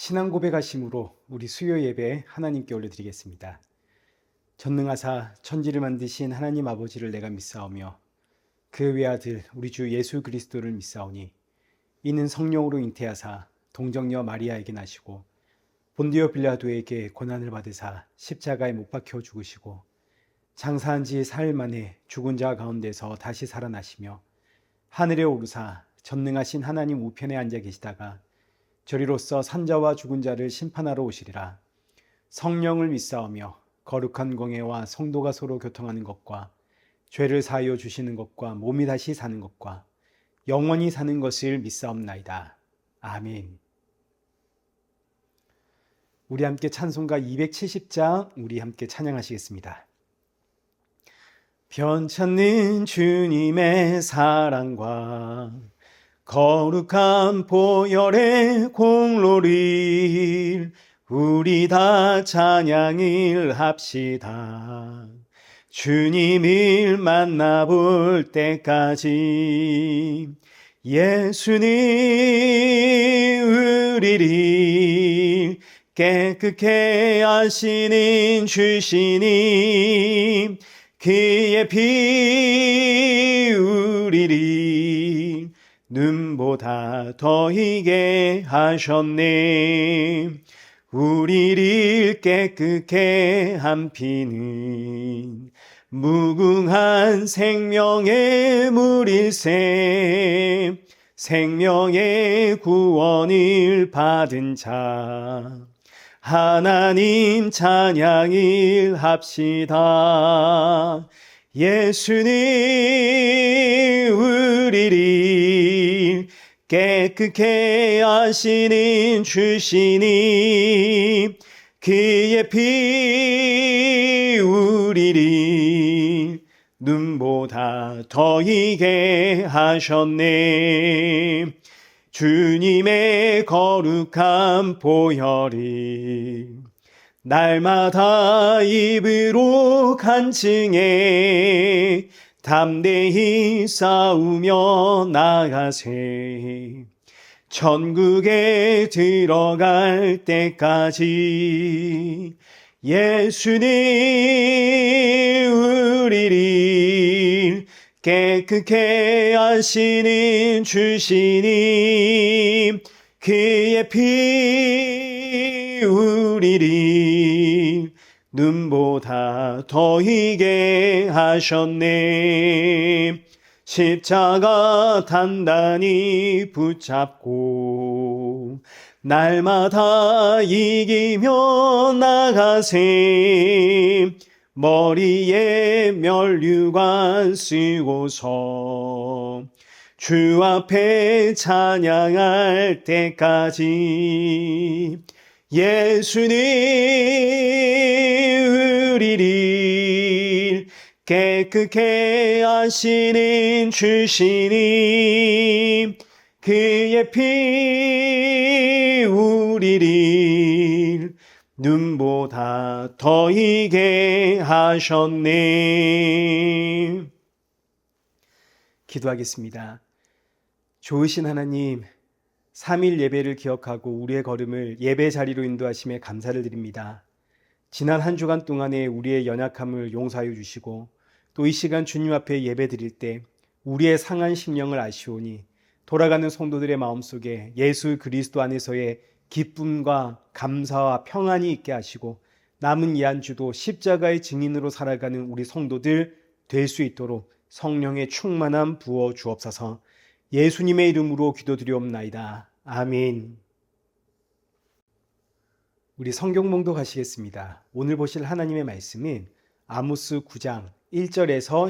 신앙 고백하심으로 우리 수요 예배 하나님께 올려드리겠습니다. 전능하사 천지를 만드신 하나님 아버지를 내가 믿사오며 그 외아들 우리 주 예수 그리스도를 믿사오니 이는 성령으로 잉태하사 동정녀 마리아에게 나시고 본디오 빌라도에게 고난을 받으사 십자가에 못 박혀 죽으시고 장사한 지 사흘 만에 죽은 자 가운데서 다시 살아나시며 하늘에 오르사 전능하신 하나님 우편에 앉아 계시다가 저리로서 산자와 죽은 자를 심판하러 오시리라. 성령을 믿사오며 거룩한 공예와 성도가 서로 교통하는 것과 죄를 사하여 주시는 것과 몸이 다시 사는 것과 영원히 사는 것을 믿사옵나이다. 아멘. 우리 함께 찬송가 270장 우리 함께 찬양하시겠습니다. 변찮는 주님의 사랑과 거룩한 보혈의 공로를 우리 다 찬양을 합시다. 주님을 만나볼 때까지 예수님 우리를 깨끗게 하시는 주시니 그의 피 우리를 눈보다 더 희게 하셨네. 우리를 깨끗게 한 피는 무궁한 생명의 물일세. 생명의 구원을 받은 자 하나님 찬양을 합시다. 예수님 우리를 깨끗게 하시는 주시니 그의 피 우리를 눈보다 더 희게 하셨네. 주님의 거룩한 보혈을 날마다 입으로 간증해 담대히 싸우며 나가세. 천국에 들어갈 때까지 예수님 우리를 깨끗게 하시는 주시니 그의 피 우리를 눈보다 더 희게 하셨네. 십자가 단단히 붙잡고 날마다 이기며 나가세. 머리에 면류관 쓰고서 주 앞에 찬양할 때까지 예수님 우리를 깨끗게 하시는 주시니 그의 피 우리를 눈보다 더 희게 하셨네. 기도하겠습니다. 좋으신 하나님, 3일 예배를 기억하고 우리의 걸음을 예배 자리로 인도하심에 감사를 드립니다. 지난 한 주간 동안에 우리의 연약함을 용서하여 주시고 또 이 시간 주님 앞에 예배 드릴 때 우리의 상한 심령을 아시오니 돌아가는 성도들의 마음속에 예수 그리스도 안에서의 기쁨과 감사와 평안이 있게 하시고 남은 이 한 주도 십자가의 증인으로 살아가는 우리 성도들 될 수 있도록 성령의 충만함 부어 주옵소서. 예수님의 이름으로 기도드리옵나이다. 아멘. 우리 성경 봉독하시겠습니다. 오늘 보실 하나님의 말씀은 아모스 9장 1절에서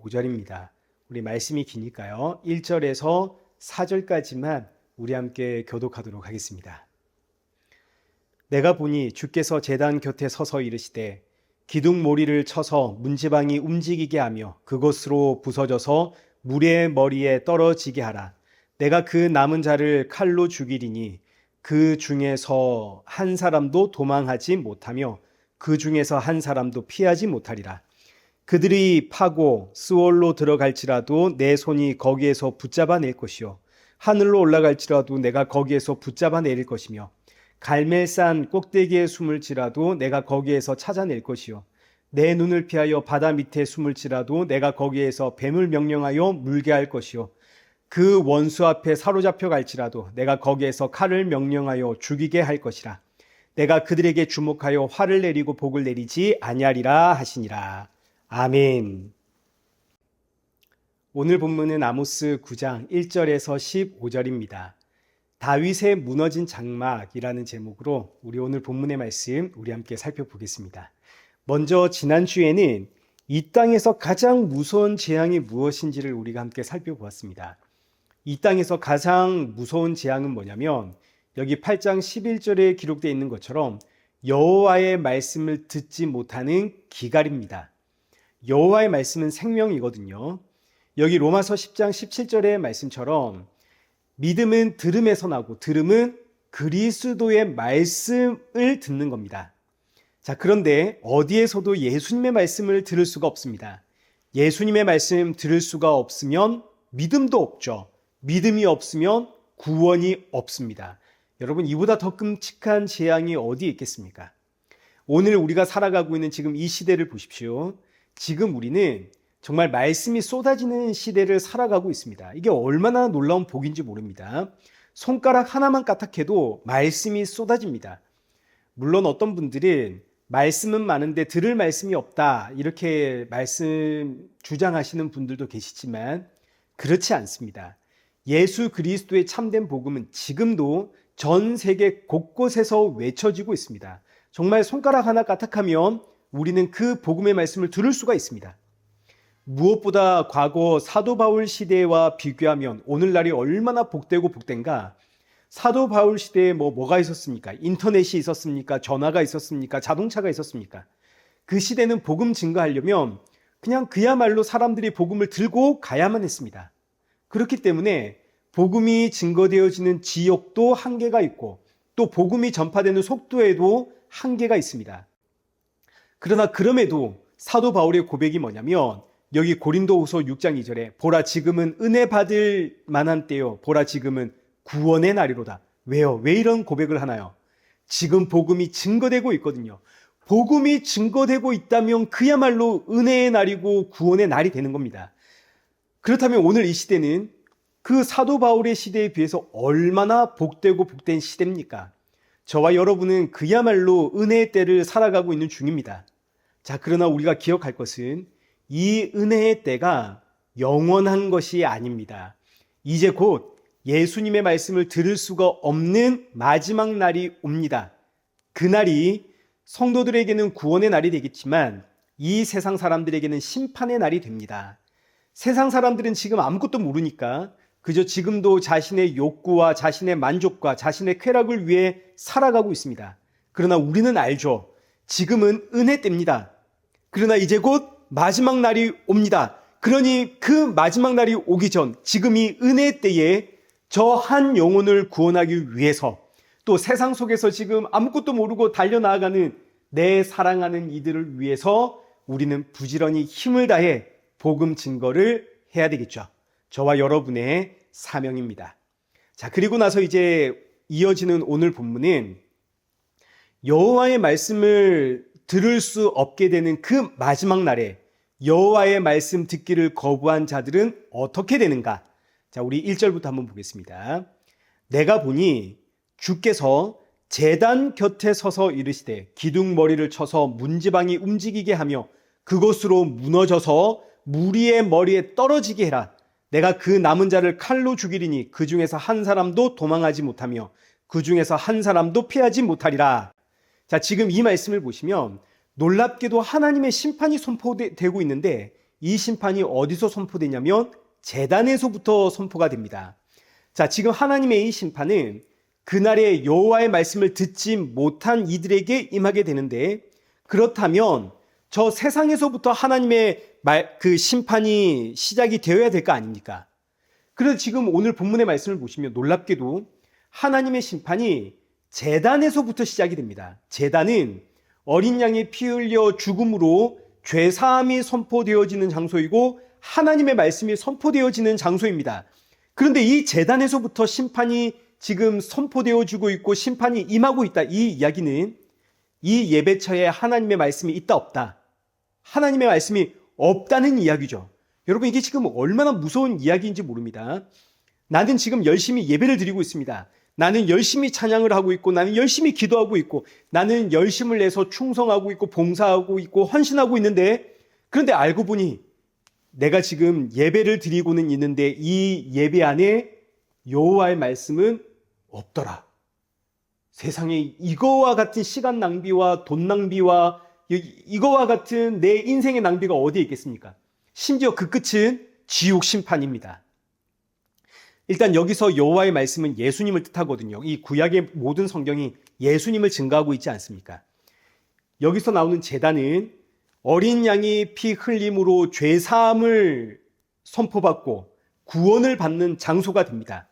15절입니다. 우리 말씀이 기니까요. 1절에서 4절까지만 우리 함께 교독하도록 하겠습니다. 내가 보니 주께서 제단 곁에 서서 이르시되 기둥모리를 쳐서 문지방이 움직이게 하며 그것으로 부서져서 물의 머리에 떨어지게 하라. 내가 그 남은 자를 칼로 죽이리니 그 중에서 한 사람도 도망하지 못하며 그 중에서 한 사람도 피하지 못하리라. 그들이 파고 스올로 들어갈지라도 내 손이 거기에서 붙잡아 낼 것이요 하늘로 올라갈지라도 내가 거기에서 붙잡아 내릴 것이며 갈멜산 꼭대기에 숨을지라도 내가 거기에서 찾아낼 것이요 내 눈을 피하여 바다 밑에 숨을지라도 내가 거기에서 뱀을 명령하여 물게 할 것이요 그 원수 앞에 사로잡혀 갈지라도 내가 거기에서 칼을 명령하여 죽이게 할 것이라. 내가 그들에게 주목하여 화를 내리고 복을 내리지 아니하리라 하시니라. 아멘. 오늘 본문은 아모스 9장 1절에서 15절입니다. 다윗의 무너진 장막이라는 제목으로 우리 오늘 본문의 말씀 우리 함께 살펴보겠습니다. 먼저 지난주에는 이 땅에서 가장 무서운 재앙이 무엇인지를 우리가 함께 살펴보았습니다. 이 땅에서 가장 무서운 재앙은 뭐냐면 여기 8장 11절에 기록되어 있는 것처럼 여호와의 말씀을 듣지 못하는 기갈입니다. 여호와의 말씀은 생명이거든요. 여기 로마서 10장 17절의 말씀처럼 믿음은 들음에서 나고 들음은 그리스도의 말씀을 듣는 겁니다. 자, 그런데 어디에서도 예수님의 말씀을 들을 수가 없습니다. 예수님의 말씀 들을 수가 없으면 믿음도 없죠. 믿음이 없으면 구원이 없습니다. 여러분, 이보다 더 끔찍한 재앙이 어디에 있겠습니까? 오늘 우리가 살아가고 있는 지금 이 시대를 보십시오. 지금 우리는 정말 말씀이 쏟아지는 시대를 살아가고 있습니다. 이게 얼마나 놀라운 복인지 모릅니다. 손가락 하나만 까딱해도 말씀이 쏟아집니다. 물론 어떤 분들은 말씀은 많은데 들을 말씀이 없다 이렇게 말씀 주장하시는 분들도 계시지만 그렇지 않습니다. 예수 그리스도의 참된 복음은 지금도 전 세계 곳곳에서 외쳐지고 있습니다. 정말 손가락 하나 까딱하면 우리는 그 복음의 말씀을 들을 수가 있습니다. 무엇보다 과거 사도 바울 시대와 비교하면 오늘날이 얼마나 복되고 복된가. 사도 바울 시대에 뭐가 있었습니까? 인터넷이 있었습니까? 전화가 있었습니까? 자동차가 있었습니까? 그 시대는 복음 증거하려면 그냥 그야말로 사람들이 복음을 들고 가야만 했습니다. 그렇기 때문에 복음이 증거되어지는 지역도 한계가 있고 또 복음이 전파되는 속도에도 한계가 있습니다. 그러나 그럼에도 사도 바울의 고백이 뭐냐면 여기 고린도후서 6장 2절에 보라 지금은 은혜 받을 만한 때요 보라 지금은 구원의 날이로다. 왜요? 왜 이런 고백을 하나요? 지금 복음이 증거되고 있거든요. 복음이 증거되고 있다면 그야말로 은혜의 날이고 구원의 날이 되는 겁니다. 그렇다면 오늘 이 시대는 그 사도 바울의 시대에 비해서 얼마나 복되고 복된 시대입니까? 저와 여러분은 그야말로 은혜의 때를 살아가고 있는 중입니다. 자, 그러나 우리가 기억할 것은 이 은혜의 때가 영원한 것이 아닙니다. 이제 곧 예수님의 말씀을 들을 수가 없는 마지막 날이 옵니다. 그날이 성도들에게는 구원의 날이 되겠지만 이 세상 사람들에게는 심판의 날이 됩니다. 세상 사람들은 지금 아무것도 모르니까 그저 지금도 자신의 욕구와 자신의 만족과 자신의 쾌락을 위해 살아가고 있습니다. 그러나 우리는 알죠. 지금은 은혜 때입니다. 그러나 이제 곧 마지막 날이 옵니다. 그러니 그 마지막 날이 오기 전 지금 이 은혜 때에 저 한 영혼을 구원하기 위해서 또 세상 속에서 지금 아무것도 모르고 달려나가는 내 사랑하는 이들을 위해서 우리는 부지런히 힘을 다해 복음 증거를 해야 되겠죠. 저와 여러분의 사명입니다. 자, 그리고 나서 이제 이어지는 오늘 본문은 여호와의 말씀을 들을 수 없게 되는 그 마지막 날에 여호와의 말씀 듣기를 거부한 자들은 어떻게 되는가? 자, 우리 1절부터 한번 보겠습니다. 내가 보니 주께서 제단 곁에 서서 이르시되 기둥머리를 쳐서 문지방이 움직이게 하며 그곳으로 무너져서 무리의 머리에 떨어지게 해라. 내가 그 남은 자를 칼로 죽이리니 그 중에서 한 사람도 도망하지 못하며 그 중에서 한 사람도 피하지 못하리라. 자, 지금 이 말씀을 보시면 놀랍게도 하나님의 심판이 선포되고 있는데 이 심판이 어디서 선포되냐면 제단에서부터 선포가 됩니다. 자, 지금 하나님의 이 심판은 그날에 여호와의 말씀을 듣지 못한 이들에게 임하게 되는데 그렇다면 저 세상에서부터 하나님의 그 심판이 시작이 되어야 될 거 아닙니까? 그래서 지금 오늘 본문의 말씀을 보시면 놀랍게도 하나님의 심판이 제단에서부터 시작이 됩니다. 제단은 어린 양이 피 흘려 죽음으로 죄사함이 선포되어지는 장소이고 하나님의 말씀이 선포되어지는 장소입니다. 그런데 이 제단에서부터 심판이 지금 선포되어지고 있고 심판이 임하고 있다. 이 이야기는 이 예배처에 하나님의 말씀이 있다 없다. 하나님의 말씀이 없다는 이야기죠. 여러분 이게 지금 얼마나 무서운 이야기인지 모릅니다. 나는 지금 열심히 예배를 드리고 있습니다. 나는 열심히 찬양을 하고 있고 나는 열심히 기도하고 있고 나는 열심을 내서 충성하고 있고 봉사하고 있고 헌신하고 있는데 그런데 알고 보니 내가 지금 예배를 드리고는 있는데 이 예배 안에 여호와의 말씀은 없더라. 세상에 이거와 같은 시간 낭비와 돈 낭비와 이거와 같은 내 인생의 낭비가 어디에 있겠습니까? 심지어 그 끝은 지옥 심판입니다. 일단 여기서 여호와의 말씀은 예수님을 뜻하거든요. 이 구약의 모든 성경이 예수님을 증거하고 있지 않습니까? 여기서 나오는 제단은 어린 양이 피 흘림으로 죄 사함을 선포받고 구원을 받는 장소가 됩니다.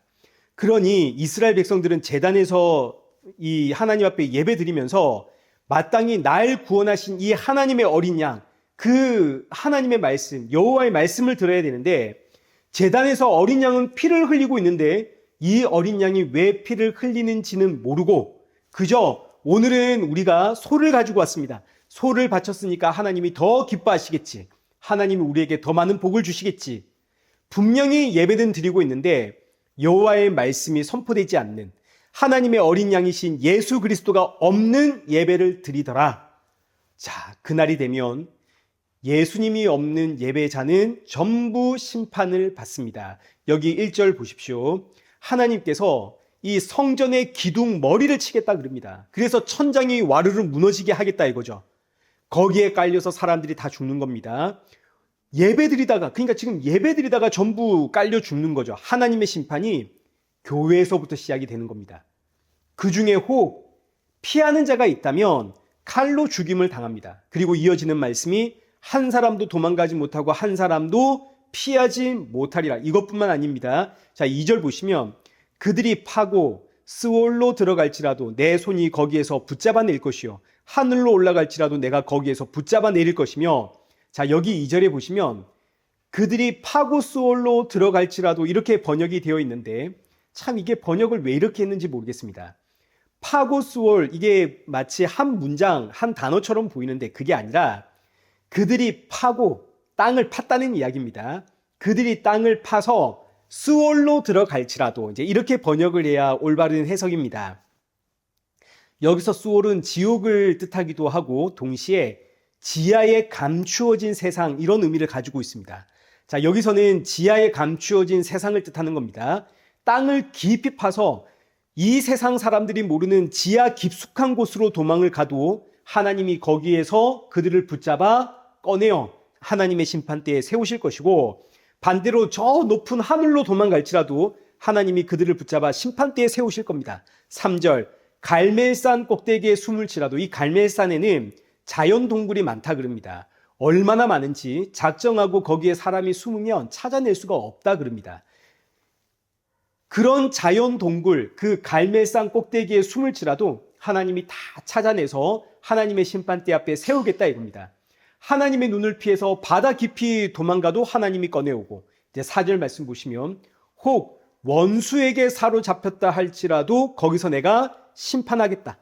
그러니 이스라엘 백성들은 제단에서 이 하나님 앞에 예배드리면서 마땅히 날 구원하신 이 하나님의 어린 양, 그 하나님의 말씀, 여호와의 말씀을 들어야 되는데 제단에서 어린 양은 피를 흘리고 있는데 이 어린 양이 왜 피를 흘리는지는 모르고 그저 오늘은 우리가 소를 가지고 왔습니다. 소를 바쳤으니까 하나님이 더 기뻐하시겠지. 하나님이 우리에게 더 많은 복을 주시겠지. 분명히 예배는 드리고 있는데 여호와의 말씀이 선포되지 않는 하나님의 어린 양이신 예수 그리스도가 없는 예배를 드리더라. 자, 그날이 되면 예수님이 없는 예배자는 전부 심판을 받습니다. 여기 1절 보십시오. 하나님께서 이 성전의 기둥 머리를 치겠다 그럽니다. 그래서 천장이 와르르 무너지게 하겠다 이거죠. 거기에 깔려서 사람들이 다 죽는 겁니다. 예배드리다가 그러니까 지금 예배드리다가 전부 깔려 죽는 거죠. 하나님의 심판이 교회에서부터 시작이 되는 겁니다. 그 중에 혹 피하는 자가 있다면 칼로 죽임을 당합니다. 그리고 이어지는 말씀이 한 사람도 도망가지 못하고 한 사람도 피하지 못하리라. 이것뿐만 아닙니다. 자, 2절 보시면 그들이 파고 스올로 들어갈지라도 내 손이 거기에서 붙잡아낼 것이요 하늘로 올라갈지라도 내가 거기에서 붙잡아내릴 것이며 자, 여기 2절에 보시면 그들이 파고 스올로 들어갈지라도 이렇게 번역이 되어 있는데 참 이게 번역을 왜 이렇게 했는지 모르겠습니다. 파고 스올 이게 마치 한 문장 한 단어처럼 보이는데 그게 아니라 그들이 파고 땅을 팠다는 이야기입니다. 그들이 땅을 파서 스올로 들어갈지라도 이제 이렇게 번역을 해야 올바른 해석입니다. 여기서 스올은 지옥을 뜻하기도 하고 동시에 지하에 감추어진 세상 이런 의미를 가지고 있습니다. 자, 여기서는 지하에 감추어진 세상을 뜻하는 겁니다. 땅을 깊이 파서 이 세상 사람들이 모르는 지하 깊숙한 곳으로 도망을 가도 하나님이 거기에서 그들을 붙잡아 꺼내어 하나님의 심판대에 세우실 것이고 반대로 저 높은 하늘로 도망갈지라도 하나님이 그들을 붙잡아 심판대에 세우실 겁니다. 3절 갈멜산 꼭대기에 숨을 치라도 이 갈멜산에는 자연 동굴이 많다 그럽니다. 얼마나 많은지 작정하고 거기에 사람이 숨으면 찾아낼 수가 없다 그럽니다. 그런 자연 동굴 그 갈멜산 꼭대기에 숨을 치라도 하나님이 다 찾아내서 하나님의 심판대 앞에 세우겠다 이겁니다. 하나님의 눈을 피해서 바다 깊이 도망가도 하나님이 꺼내오고 이제 4절 말씀 보시면 혹 원수에게 사로잡혔다 할지라도 거기서 내가 심판하겠다.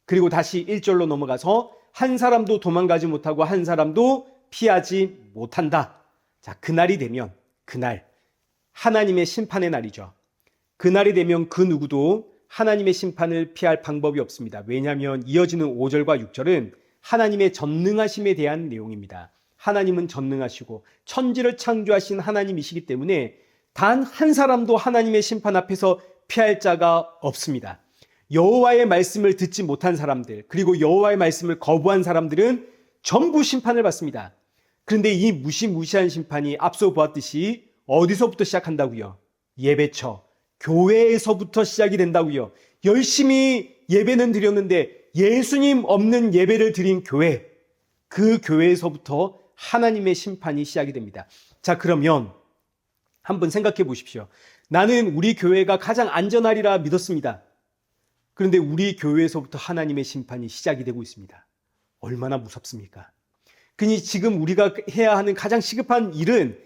그리고 다시 1절로 넘어가서 한 사람도 도망가지 못하고 한 사람도 피하지 못한다. 자, 그날이 되면 그날 하나님의 심판의 날이죠. 그날이 되면 그 누구도 하나님의 심판을 피할 방법이 없습니다. 왜냐하면 이어지는 5절과 6절은 하나님의 전능하심에 대한 내용입니다. 하나님은 전능하시고 천지를 창조하신 하나님이시기 때문에 단 한 사람도 하나님의 심판 앞에서 피할 자가 없습니다. 여호와의 말씀을 듣지 못한 사람들 그리고 여호와의 말씀을 거부한 사람들은 전부 심판을 받습니다. 그런데 이 무시무시한 심판이 앞서 보았듯이 어디서부터 시작한다고요? 예배처, 교회에서부터 시작이 된다고요. 열심히 예배는 드렸는데 예수님 없는 예배를 드린 교회, 그 교회에서부터 하나님의 심판이 시작이 됩니다. 자, 그러면 한번 생각해 보십시오. 나는 우리 교회가 가장 안전하리라 믿었습니다. 그런데 우리 교회에서부터 하나님의 심판이 시작이 되고 있습니다. 얼마나 무섭습니까? 그니 지금 우리가 해야 하는 가장 시급한 일은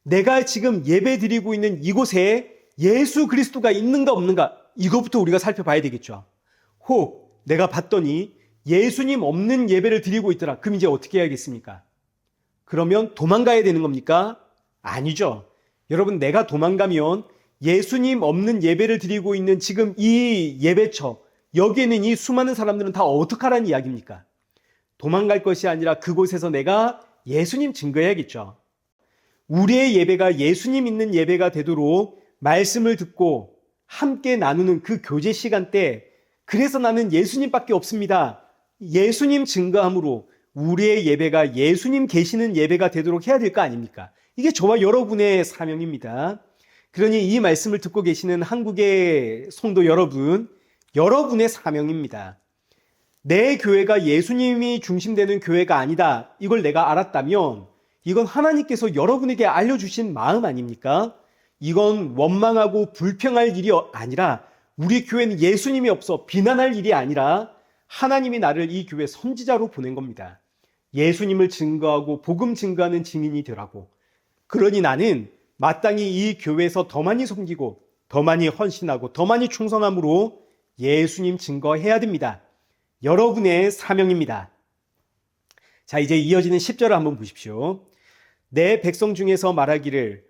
내가 지금 예배 드리고 있는 이곳에 예수 그리스도가 있는가 없는가 이것부터 우리가 살펴봐야 되겠죠. 혹 내가 봤더니 예수님 없는 예배를 드리고 있더라. 그럼 이제 어떻게 해야겠습니까? 그러면 도망가야 되는 겁니까? 아니죠. 여러분, 내가 도망가면 예수님 없는 예배를 드리고 있는 지금 이 예배처, 여기에는 이 수많은 사람들은 다 어떡하라는 이야기입니까? 도망갈 것이 아니라 그곳에서 내가 예수님 증거해야겠죠. 우리의 예배가 예수님 있는 예배가 되도록 말씀을 듣고 함께 나누는 그 교제 시간 때, 그래서 나는 예수님밖에 없습니다. 예수님 증거함으로 우리의 예배가 예수님 계시는 예배가 되도록 해야 될 거 아닙니까? 이게 저와 여러분의 사명입니다. 그러니 이 말씀을 듣고 계시는 한국의 성도 여러분, 여러분의 사명입니다. 내 교회가 예수님이 중심되는 교회가 아니다, 이걸 내가 알았다면 이건 하나님께서 여러분에게 알려주신 마음 아닙니까? 이건 원망하고 불평할 일이 아니라, 우리 교회는 예수님이 없어 비난할 일이 아니라 하나님이 나를 이 교회 선지자로 보낸 겁니다. 예수님을 증거하고 복음 증거하는 증인이 되라고. 그러니 나는 마땅히 이 교회에서 더 많이 섬기고 더 많이 헌신하고 더 많이 충성함으로 예수님 증거해야 됩니다. 여러분의 사명입니다. 자, 이제 이어지는 10절을 한번 보십시오. 내 백성 중에서 말하기를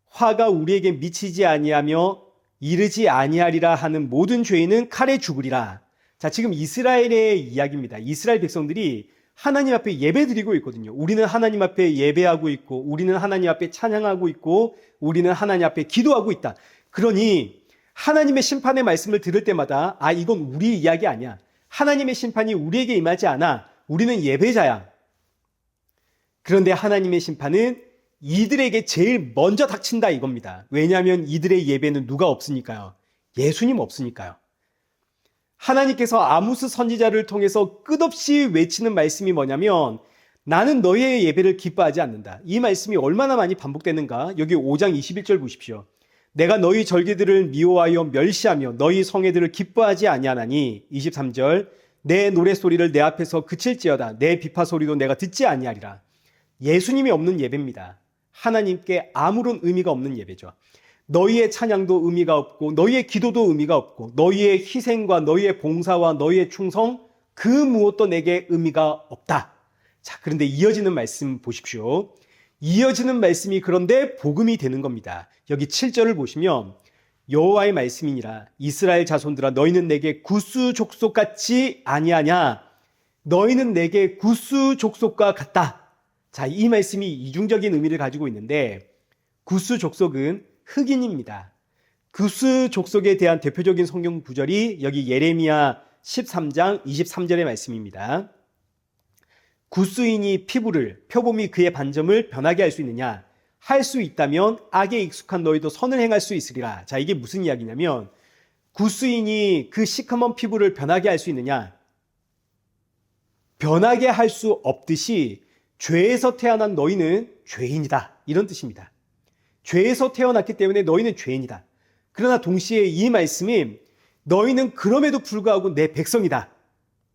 화가 우리에게 미치지 아니하며 이르지 아니하리라 하는 모든 죄인은 칼에 죽으리라. 자, 지금 이스라엘의 이야기입니다. 이스라엘 백성들이 하나님 앞에 예배드리고 있거든요. 우리는 하나님 앞에 예배하고 있고, 우리는 하나님 앞에 찬양하고 있고, 우리는 하나님 앞에 기도하고 있다. 그러니 하나님의 심판의 말씀을 들을 때마다 이건 우리 이야기 아니야. 하나님의 심판이 우리에게 임하지 않아. 우리는 예배자야. 그런데 하나님의 심판은 이들에게 제일 먼저 닥친다 이겁니다. 왜냐하면 이들의 예배는 누가 없으니까요. 예수님 없으니까요. 하나님께서 아모스 선지자를 통해서 끝없이 외치는 말씀이 뭐냐면, 나는 너희의 예배를 기뻐하지 않는다. 이 말씀이 얼마나 많이 반복되는가? 여기 5장 21절 보십시오. 내가 너희 절기들을 미워하여 멸시하며 너희 성회들을 기뻐하지 아니하나니. 23절. 내 노랫소리를 내 앞에서 그칠지어다. 내 비파 소리도 내가 듣지 아니하리라. 예수님이 없는 예배입니다. 하나님께 아무런 의미가 없는 예배죠. 너희의 찬양도 의미가 없고, 너희의 기도도 의미가 없고, 너희의 희생과 너희의 봉사와 너희의 충성, 그 무엇도 내게 의미가 없다. 자, 그런데 이어지는 말씀 보십시오. 이어지는 말씀이 그런데 복음이 되는 겁니다. 여기 7절을 보시면 여호와의 말씀이니라. 이스라엘 자손들아, 너희는 내게 구스 족속같이 아니하냐. 너희는 내게 구스 족속과 같다. 자, 이 말씀이 이중적인 의미를 가지고 있는데, 구스 족속은 흑인입니다. 구스 족속에 대한 대표적인 성경 구절이 여기 예레미야 13장 23절의 말씀입니다. 구스인이 피부를, 표범이 그의 반점을 변하게 할 수 있느냐? 할 수 있다면 악에 익숙한 너희도 선을 행할 수 있으리라. 자, 이게 무슨 이야기냐면, 구스인이 그 시커먼 피부를 변하게 할 수 있느냐? 변하게 할 수 없듯이 죄에서 태어난 너희는 죄인이다, 이런 뜻입니다. 죄에서 태어났기 때문에 너희는 죄인이다. 그러나 동시에 이 말씀이 너희는 그럼에도 불구하고 내 백성이다.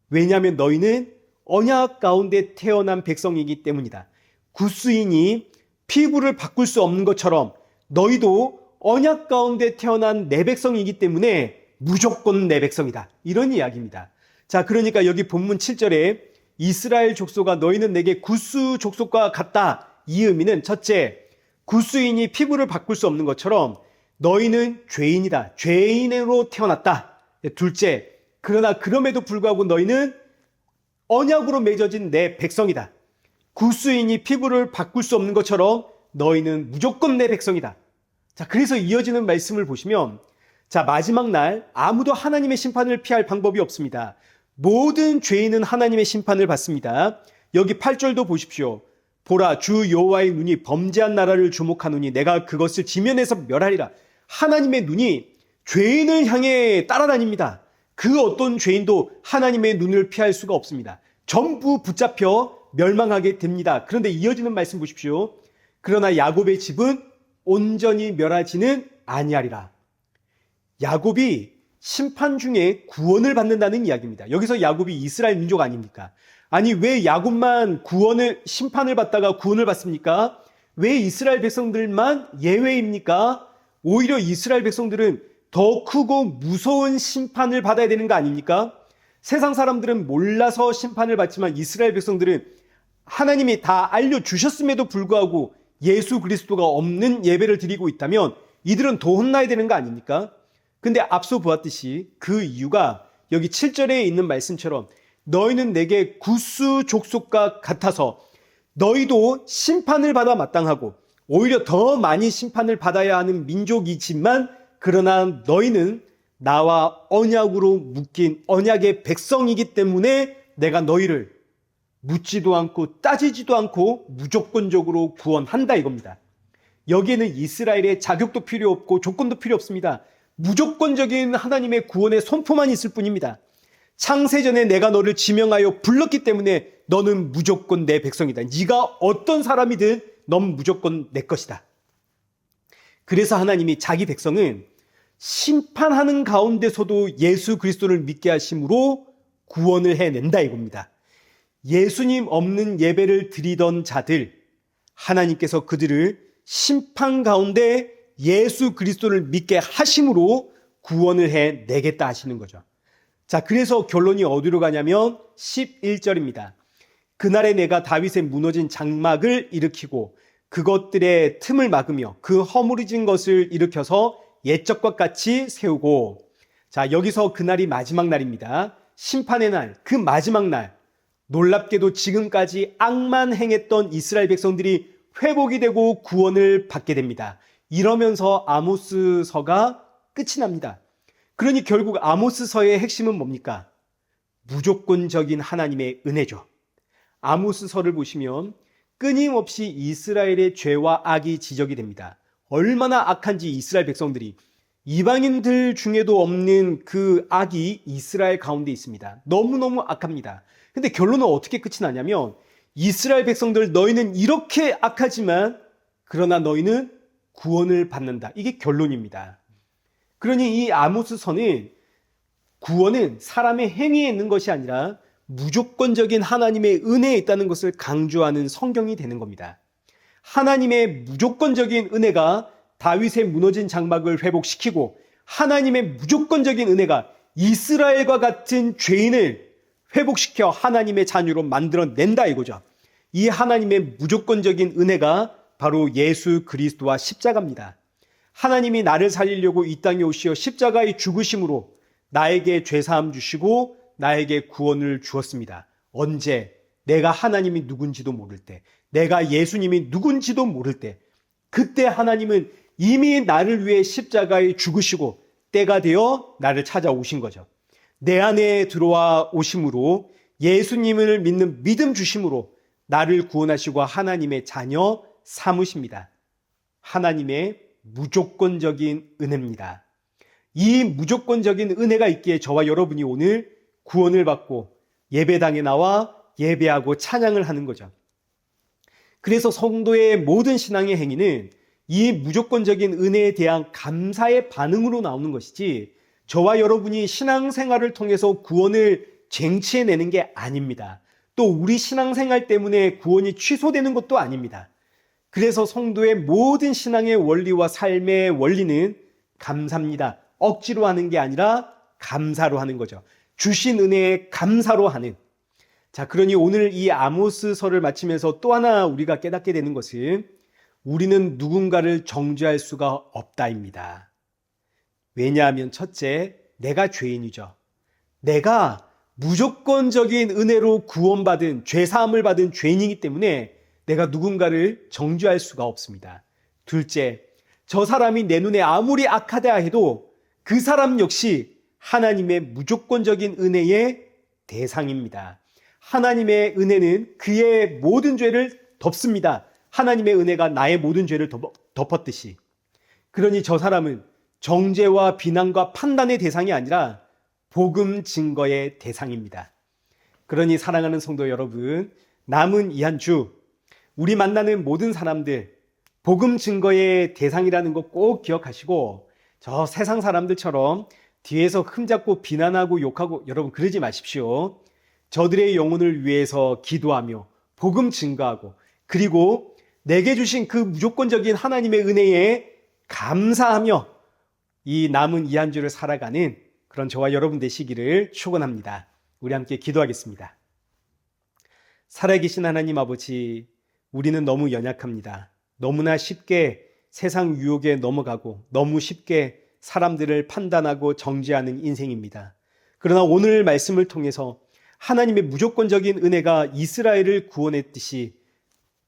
왜냐하면 너희는 언약 가운데 태어난 백성이기 때문이다. 구스인이 피부를 바꿀 수 없는 것처럼 너희도 언약 가운데 태어난 내 백성이기 때문에 무조건 내 백성이다. 이런 이야기입니다. 자, 그러니까 여기 본문 7절에 이스라엘 족속아 너희는 내게 구스 족속과 같다. 이 의미는 첫째, 구스인이 피부를 바꿀 수 없는 것처럼 너희는 죄인이다. 죄인으로 태어났다. 둘째, 그러나 그럼에도 불구하고 너희는 언약으로 맺어진 내 백성이다. 구스인이 피부를 바꿀 수 없는 것처럼 너희는 무조건 내 백성이다. 자, 그래서 이어지는 말씀을 보시면, 자, 마지막 날 아무도 하나님의 심판을 피할 방법이 없습니다. 모든 죄인은 하나님의 심판을 받습니다. 여기 8절도 보십시오. 보라, 주 여호와의 눈이 범죄한 나라를 주목하노니 내가 그것을 지면에서 멸하리라. 하나님의 눈이 죄인을 향해 따라다닙니다. 그 어떤 죄인도 하나님의 눈을 피할 수가 없습니다. 전부 붙잡혀 멸망하게 됩니다. 그런데 이어지는 말씀 보십시오. 그러나 야곱의 집은 온전히 멸하지는 아니하리라. 야곱이 심판 중에 구원을 받는다는 이야기입니다. 여기서 야곱이 이스라엘 민족 아닙니까? 아니, 왜 야곱만 심판을 받다가 구원을 받습니까? 왜 이스라엘 백성들만 예외입니까? 오히려 이스라엘 백성들은 더 크고 무서운 심판을 받아야 되는 거 아닙니까? 세상 사람들은 몰라서 심판을 받지만 이스라엘 백성들은 하나님이 다 알려주셨음에도 불구하고 예수 그리스도가 없는 예배를 드리고 있다면 이들은 더 혼나야 되는 거 아닙니까? 근데 앞서 보았듯이 그 이유가 여기 7절에 있는 말씀처럼 너희는 내게 구스 족속과 같아서 너희도 심판을 받아 마땅하고 오히려 더 많이 심판을 받아야 하는 민족이지만 그러나 너희는 나와 언약으로 묶인 언약의 백성이기 때문에 내가 너희를 묻지도 않고 따지지도 않고 무조건적으로 구원한다 이겁니다. 여기에는 이스라엘의 자격도 필요 없고 조건도 필요 없습니다. 무조건적인 하나님의 구원의 선포만 있을 뿐입니다. 창세전에 내가 너를 지명하여 불렀기 때문에 너는 무조건 내 백성이다. 네가 어떤 사람이든 넌 무조건 내 것이다. 그래서 하나님이 자기 백성은 심판하는 가운데서도 예수 그리스도를 믿게 하심으로 구원을 해낸다 이겁니다. 예수님 없는 예배를 드리던 자들, 하나님께서 그들을 심판 가운데 예수 그리스도를 믿게 하심으로 구원을 해내겠다 하시는 거죠. 자, 그래서 결론이 어디로 가냐면 11절입니다. 그날에 내가 다윗의 무너진 장막을 일으키고 그것들의 틈을 막으며 그 허물어진 것을 일으켜서 옛적과 같이 세우고. 자, 여기서 그날이 마지막 날입니다. 심판의 날, 그 마지막 날. 놀랍게도 지금까지 악만 행했던 이스라엘 백성들이 회복이 되고 구원을 받게 됩니다. 이러면서 아모스서가 끝이 납니다. 그러니 결국 아모스서의 핵심은 뭡니까? 무조건적인 하나님의 은혜죠. 아모스서를 보시면 끊임없이 이스라엘의 죄와 악이 지적이 됩니다. 얼마나 악한지 이스라엘 백성들이, 이방인들 중에도 없는 그 악이 이스라엘 가운데 있습니다. 너무너무 악합니다. 근데 결론은 어떻게 끝이 나냐면 이스라엘 백성들 너희는 이렇게 악하지만 그러나 너희는 구원을 받는다. 이게 결론입니다. 그러니 이 아모스서는 구원은 사람의 행위에 있는 것이 아니라 무조건적인 하나님의 은혜에 있다는 것을 강조하는 성경이 되는 겁니다. 하나님의 무조건적인 은혜가 다윗의 무너진 장막을 회복시키고 하나님의 무조건적인 은혜가 이스라엘과 같은 죄인을 회복시켜 하나님의 자녀로 만들어낸다 이거죠. 이 하나님의 무조건적인 은혜가 바로 예수 그리스도와 십자가입니다. 하나님이 나를 살리려고 이 땅에 오시어 십자가의 죽으심으로 나에게 죄사함 주시고 나에게 구원을 주었습니다. 언제? 내가 하나님이 누군지도 모를 때, 내가 예수님이 누군지도 모를 때, 그때 하나님은 이미 나를 위해 십자가에 죽으시고 때가 되어 나를 찾아오신 거죠. 내 안에 들어와 오심으로 예수님을 믿는 믿음 주심으로 나를 구원하시고 하나님의 자녀 삼으십니다. 하나님의 무조건적인 은혜입니다. 이 무조건적인 은혜가 있기에 저와 여러분이 오늘 구원을 받고 예배당에 나와 예배하고 찬양을 하는 거죠. 그래서 성도의 모든 신앙의 행위는 이 무조건적인 은혜에 대한 감사의 반응으로 나오는 것이지 저와 여러분이 신앙생활을 통해서 구원을 쟁취해내는 게 아닙니다. 또 우리 신앙생활 때문에 구원이 취소되는 것도 아닙니다. 그래서 성도의 모든 신앙의 원리와 삶의 원리는 감사입니다. 억지로 하는 게 아니라 감사로 하는 거죠. 주신 은혜에 감사로 하는. 자, 그러니 오늘 이 아모스서를 마치면서 또 하나 우리가 깨닫게 되는 것은 우리는 누군가를 정죄할 수가 없다입니다. 왜냐하면 첫째, 내가 죄인이죠. 내가 무조건적인 은혜로 구원받은, 죄사함을 받은 죄인이기 때문에 내가 누군가를 정죄할 수가 없습니다. 둘째, 저 사람이 내 눈에 아무리 악하다 해도 그 사람 역시 하나님의 무조건적인 은혜의 대상입니다. 하나님의 은혜는 그의 모든 죄를 덮습니다. 하나님의 은혜가 나의 모든 죄를 덮었듯이. 그러니 저 사람은 정죄와 비난과 판단의 대상이 아니라 복음 증거의 대상입니다. 그러니 사랑하는 성도 여러분, 남은 이 한 주 우리 만나는 모든 사람들 복음 증거의 대상이라는 거 꼭 기억하시고 저 세상 사람들처럼 뒤에서 흠잡고 비난하고 욕하고 여러분 그러지 마십시오. 저들의 영혼을 위해서 기도하며 복음 증거하고 그리고 내게 주신 그 무조건적인 하나님의 은혜에 감사하며 이 남은 이 한 주를 살아가는 그런 저와 여러분 되시기를 축원합니다. 우리 함께 기도하겠습니다. 살아계신 하나님 아버지, 우리는 너무 연약합니다. 너무나 쉽게 세상 유혹에 넘어가고 너무 쉽게 사람들을 판단하고 정죄하는 인생입니다. 그러나 오늘 말씀을 통해서 하나님의 무조건적인 은혜가 이스라엘을 구원했듯이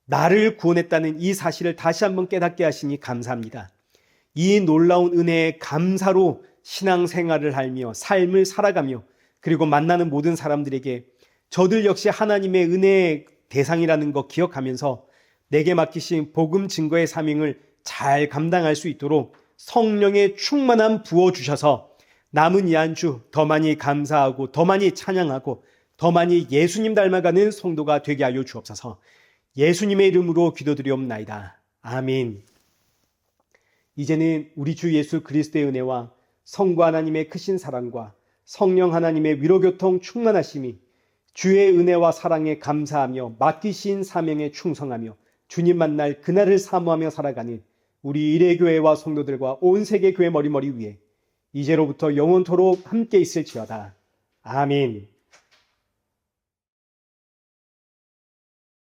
나를 구원했다는 이 사실을 다시 한번 깨닫게 하시니 감사합니다. 이 놀라운 은혜에 감사로 신앙생활을 하며 삶을 살아가며 그리고 만나는 모든 사람들에게 저들 역시 하나님의 은혜의 대상이라는 거 기억하면서 내게 맡기신 복음 증거의 사명을 잘 감당할 수 있도록 성령의 충만함 부어주셔서 남은 이 한 주 더 많이 감사하고 더 많이 찬양하고 더 많이 예수님 닮아가는 성도가 되게 하여 주옵소서. 예수님의 이름으로 기도드리옵나이다. 아멘. 이제는 우리 주 예수 그리스도의 은혜와 성부 하나님의 크신 사랑과 성령 하나님의 위로교통 충만하심이 주의 은혜와 사랑에 감사하며 맡기신 사명에 충성하며 주님 만날 그날을 사모하며 살아가는 우리 일회교회와 성도들과 온 세계 교회 머리머리 위에 이제로부터 영원토록 함께 있을지어다. 아멘.